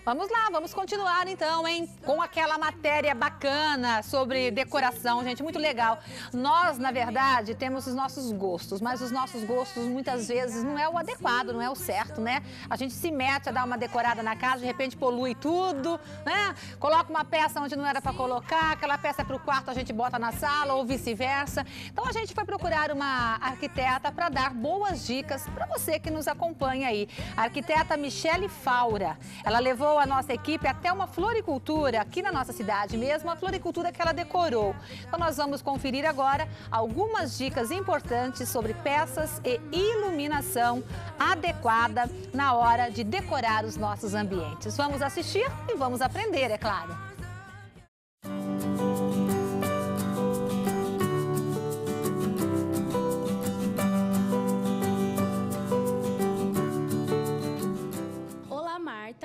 Vamos lá, vamos continuar então, hein? Com aquela matéria bacana sobre decoração, gente, muito legal. Nós, na verdade, temos os nossos gostos, mas os nossos gostos muitas vezes não é o adequado, não é o certo, né? A gente se mete a dar uma decorada na casa, de repente polui tudo, né? Coloca uma peça onde não era para colocar, aquela peça é para o quarto, a gente bota na sala ou vice-versa. Então a gente foi procurar uma arquiteta para dar boas dicas para você que nos acompanha aí. A arquiteta Michele Faura. Ela levou a nossa equipe até uma floricultura aqui na nossa cidade mesmo, a floricultura que ela decorou. Então nós vamos conferir agora algumas dicas importantes sobre peças e iluminação adequada na hora de decorar os nossos ambientes. Vamos assistir e vamos aprender, é claro.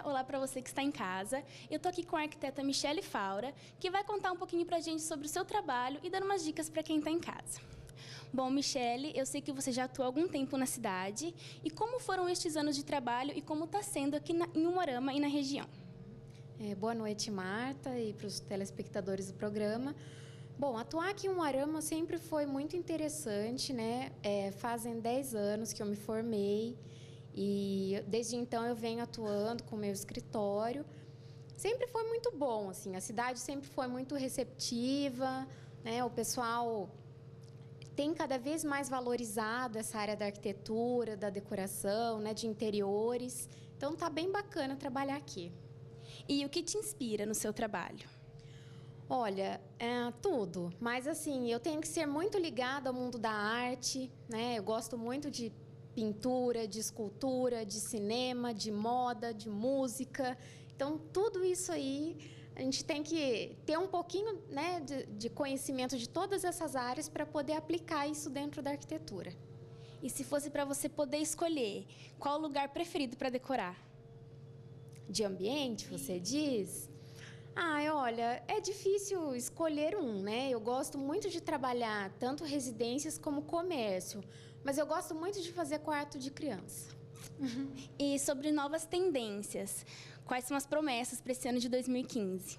Olá para você que está em casa. Eu estou aqui com a arquiteta Michele Faura, que vai contar um pouquinho para a gente sobre o seu trabalho e dar umas dicas para quem está em casa. Bom, Michele, eu sei que você já atua há algum tempo na cidade. E como foram estes anos de trabalho e como está sendo aqui em Umuarama e na região? Boa noite, Marta, e para os telespectadores do programa. Bom, atuar aqui em Umuarama sempre foi muito interessante, né? Fazem 10 anos que eu me formei. E desde então eu venho atuando com o meu escritório. Sempre foi muito bom, assim, a cidade sempre foi muito receptiva, né? O pessoal tem cada vez mais valorizado essa área da arquitetura, da decoração, né, de interiores. Então tá bem bacana trabalhar aqui. E o que te inspira no seu trabalho? Olha, tudo, mas assim, eu tenho que ser muito ligada ao mundo da arte, né? Eu gosto muito de pintura, de escultura, de cinema, de moda, de música. Então, tudo isso aí, a gente tem que ter um pouquinho, né, de conhecimento de todas essas áreas para poder aplicar isso dentro da arquitetura. E se fosse para você poder escolher, qual o lugar preferido para decorar? De ambiente, você diz? Olha, é difícil escolher um, né? Eu gosto muito de trabalhar tanto residências como comércio, mas eu gosto muito de fazer quarto de criança. E sobre novas tendências, quais são as promessas para esse ano de 2015?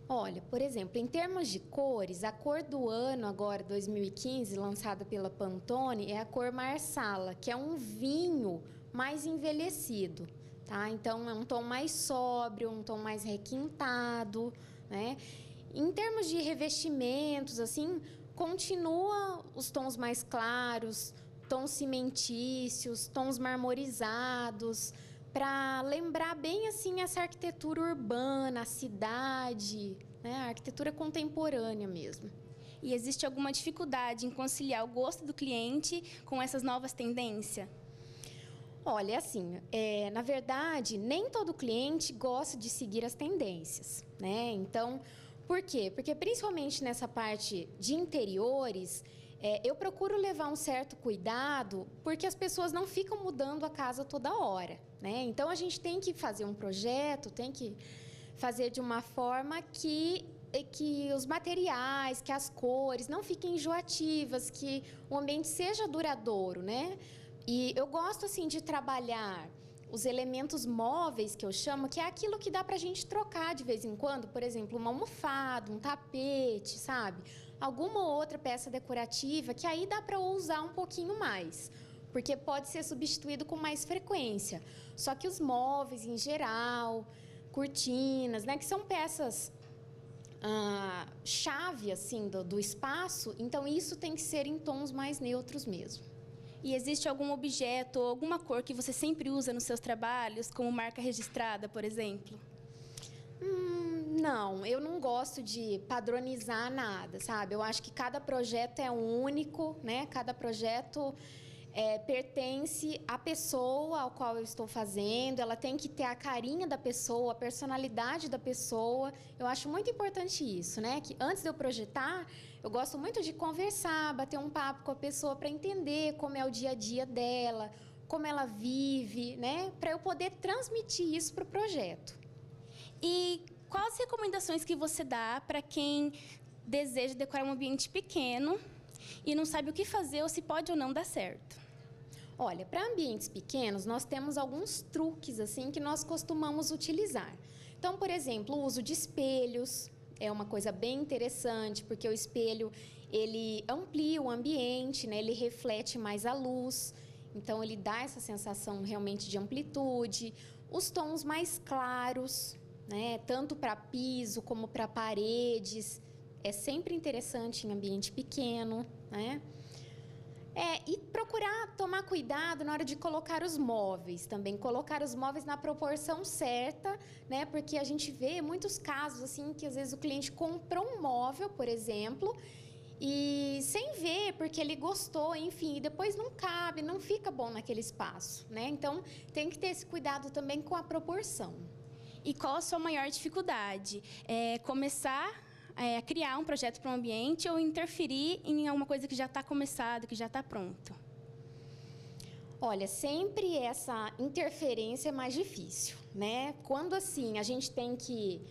Olha, por exemplo, em termos de cores, a cor do ano agora, 2015, lançada pela Pantone, é a cor Marsala, que é um vinho mais envelhecido. Tá? Então, é um tom mais sóbrio, um tom mais requintado, né? Em termos de revestimentos, assim, continua os tons mais claros, tons cimentícios, tons marmorizados, para lembrar bem assim essa arquitetura urbana, a cidade, né? A arquitetura contemporânea mesmo. E existe alguma dificuldade em conciliar o gosto do cliente com essas novas tendências? Olha, assim, na verdade, nem todo cliente gosta de seguir as tendências, né? Então, por quê? Porque principalmente nessa parte de interiores, eu procuro levar um certo cuidado, porque as pessoas não ficam mudando a casa toda hora, né? Então, a gente tem que fazer um projeto, tem que fazer de uma forma que os materiais, que as cores não fiquem enjoativas, que o ambiente seja duradouro, né? E eu gosto, assim, de trabalhar os elementos móveis, que eu chamo, que é aquilo que dá para a gente trocar de vez em quando. Por exemplo, uma almofada, um tapete, sabe? Alguma outra peça decorativa que aí dá para usar um pouquinho mais, porque pode ser substituído com mais frequência. Só que os móveis, em geral, cortinas, né, que são peças chave, assim, do espaço, então isso tem que ser em tons mais neutros mesmo. E existe algum objeto ou alguma cor que você sempre usa nos seus trabalhos, como marca registrada, por exemplo? Não, eu não gosto de padronizar nada, sabe? Eu acho que cada projeto é único, né? Cada projeto pertence à pessoa ao qual eu estou fazendo, ela tem que ter a carinha da pessoa, a personalidade da pessoa. Eu acho muito importante isso, né? Que antes de eu projetar, eu gosto muito de conversar, bater um papo com a pessoa para entender como é o dia a dia dela, como ela vive, né? Para eu poder transmitir isso para o projeto. E quais as recomendações que você dá para quem deseja decorar um ambiente pequeno e não sabe o que fazer ou se pode ou não dar certo? Olha, para ambientes pequenos, nós temos alguns truques assim que nós costumamos utilizar. Então, por exemplo, o uso de espelhos é uma coisa bem interessante, porque o espelho, ele amplia o ambiente, né? Ele reflete mais a luz, então ele dá essa sensação realmente de amplitude. Os tons mais claros, né? Tanto para piso como para paredes, é sempre interessante em ambiente pequeno, né? E procurar tomar cuidado na hora de colocar os móveis também, colocar os móveis na proporção certa, né? Porque a gente vê muitos casos assim que às vezes o cliente comprou um móvel, por exemplo, e sem ver, porque ele gostou, enfim, e depois não cabe, não fica bom naquele espaço, né? Então, tem que ter esse cuidado também com a proporção. E qual a sua maior dificuldade? Começar a criar um projeto para um ambiente ou interferir em alguma coisa que já está começado, que já está pronto? Olha, sempre essa interferência é mais difícil, né? Quando, assim, a gente tem que...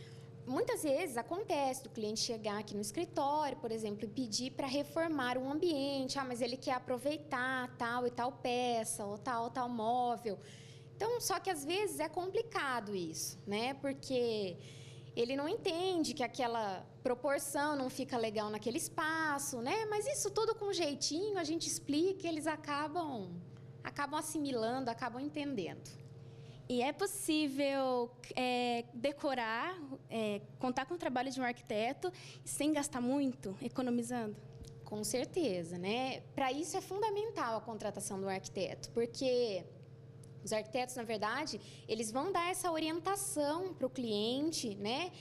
Muitas vezes acontece do cliente chegar aqui no escritório, por exemplo, e pedir para reformar um ambiente. Mas ele quer aproveitar tal e tal peça, ou tal móvel. Então, só que às vezes é complicado isso, né? Porque ele não entende que aquela proporção não fica legal naquele espaço, né? Mas isso tudo com jeitinho, a gente explica e eles acabam assimilando, acabam entendendo. E é possível decorar, contar com o trabalho de um arquiteto sem gastar muito, economizando? Com certeza, né? Para isso é fundamental a contratação do arquiteto, porque os arquitetos, na verdade, eles vão dar essa orientação para o cliente, né?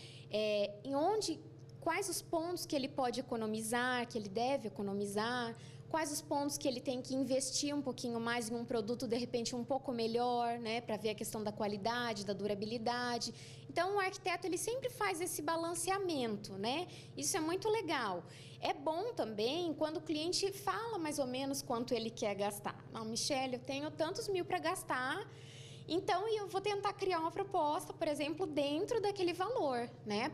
Quais os pontos que ele pode economizar, que ele deve economizar, quais os pontos que ele tem que investir um pouquinho mais em um produto, de repente, um pouco melhor, né? Para ver a questão da qualidade, da durabilidade. Então, o arquiteto, ele sempre faz esse balanceamento, né? Isso é muito legal. É bom também quando o cliente fala mais ou menos quanto ele quer gastar. Não, Michele, eu tenho tantos mil para gastar, então eu vou tentar criar uma proposta, por exemplo, dentro daquele valor, né?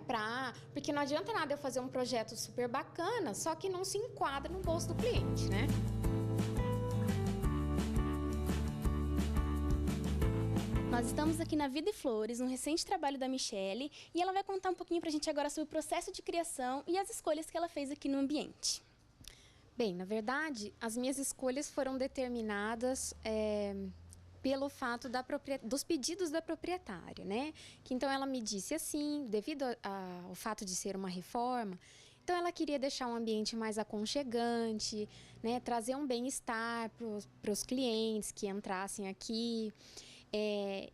Porque não adianta nada eu fazer um projeto super bacana, só que não se enquadra no bolso do cliente, né? Nós estamos aqui na Vida e Flores, um recente trabalho da Michele, e ela vai contar um pouquinho para a gente agora sobre o processo de criação e as escolhas que ela fez aqui no ambiente. Bem, na verdade, as minhas escolhas foram determinadas pelo fato dos pedidos da proprietária, né? Que então ela me disse assim, devido ao fato de ser uma reforma, então ela queria deixar um ambiente mais aconchegante, né? Trazer um bem-estar para os clientes que entrassem aqui.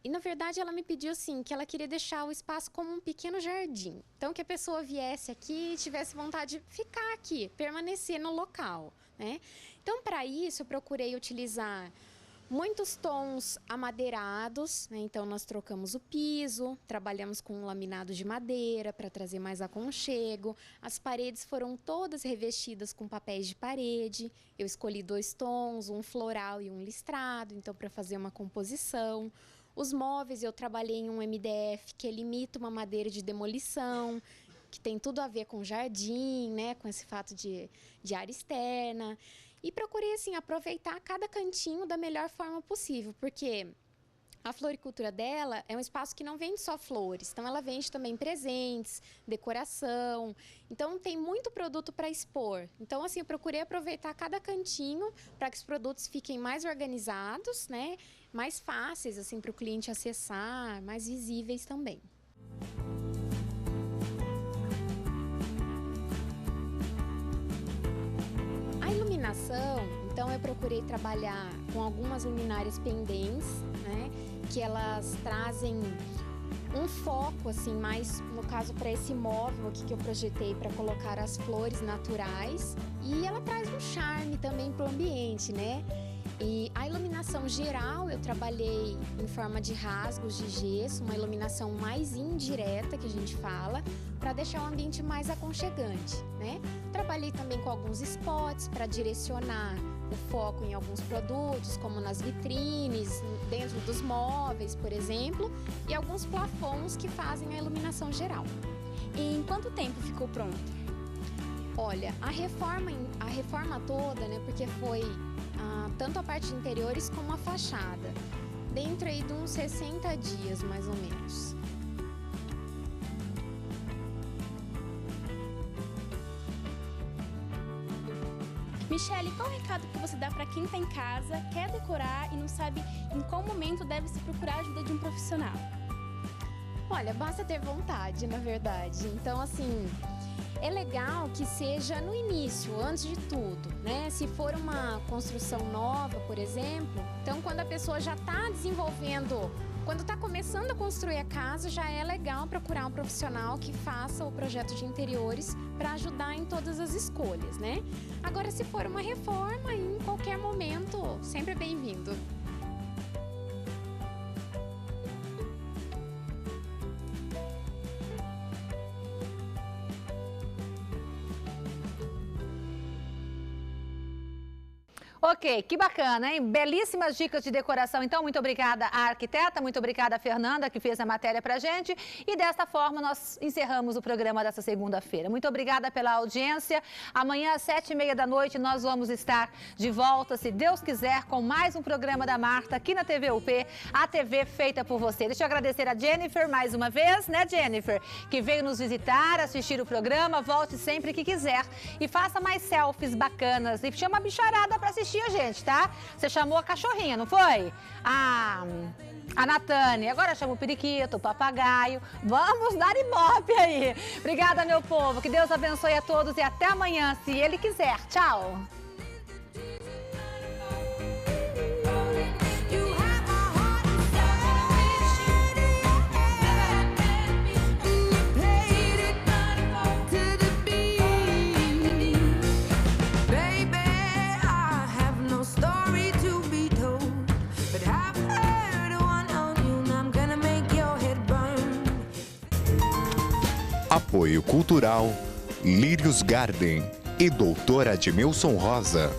E, na verdade, ela me pediu assim, que ela queria deixar o espaço como um pequeno jardim. Então, que a pessoa viesse aqui e tivesse vontade de ficar aqui, permanecer no local, né? Então, para isso, eu procurei utilizar muitos tons amadeirados, né? Então, nós trocamos o piso, trabalhamos com um laminado de madeira para trazer mais aconchego. As paredes foram todas revestidas com papéis de parede. Eu escolhi 2 tons, um floral e um listrado, então, para fazer uma composição. Os móveis eu trabalhei em um MDF, que ele imita uma madeira de demolição, que tem tudo a ver com jardim, né? Com esse fato de área externa. E procurei, assim, aproveitar cada cantinho da melhor forma possível, porque a floricultura dela é um espaço que não vende só flores, então ela vende também presentes, decoração, então tem muito produto para expor. Então, assim, eu procurei aproveitar cada cantinho para que os produtos fiquem mais organizados, né? Mais fáceis, assim, para o cliente acessar, mais visíveis também. Então eu procurei trabalhar com algumas luminárias pendentes, né, que elas trazem um foco assim mais, no caso, para esse móvel aqui que eu projetei para colocar as flores naturais, e ela traz um charme também para o ambiente, né? E a iluminação geral eu trabalhei em forma de rasgos de gesso, uma iluminação mais indireta que a gente fala, para deixar o ambiente mais aconchegante, né? Trabalhei também com alguns spots para direcionar o foco em alguns produtos, como nas vitrines, dentro dos móveis, por exemplo, e alguns plafons que fazem a iluminação geral. E em quanto tempo ficou pronto? Olha, a reforma toda, né, porque foi tanto a parte de interiores como a fachada, dentro aí de uns 60 dias, mais ou menos. Michele, qual o recado que você dá para quem está em casa, quer decorar e não sabe em qual momento deve se procurar a ajuda de um profissional? Olha, basta ter vontade, na verdade. Então, assim, é legal que seja no início, antes de tudo, né? Se for uma construção nova, por exemplo, então quando a pessoa já está desenvolvendo, quando está começando a construir a casa, já é legal procurar um profissional que faça o projeto de interiores para ajudar em todas as escolhas, né? Agora, se for uma reforma, em qualquer momento, sempre é bem-vindo. Ok, que bacana, hein? Belíssimas dicas de decoração. Então, muito obrigada à arquiteta, muito obrigada à Fernanda, que fez a matéria pra gente. E desta forma, nós encerramos o programa dessa segunda-feira. Muito obrigada pela audiência. Amanhã, às 7h30 da noite, nós vamos estar de volta, se Deus quiser, com mais um programa da Marta, aqui na TV UP, a TV feita por você. Deixa eu agradecer a Jennifer mais uma vez, né, Jennifer? Que veio nos visitar, assistir o programa. Volte sempre que quiser. E faça mais selfies bacanas. E chama a bicharada pra assistir a gente, tá? Você chamou a cachorrinha, não foi? A Natane. Agora chama o periquito, o papagaio. Vamos dar ibope aí. Obrigada, meu povo. Que Deus abençoe a todos e até amanhã, se Ele quiser. Tchau. Apoio Cultural, Lírios Garden e Doutor Admilson Rosa.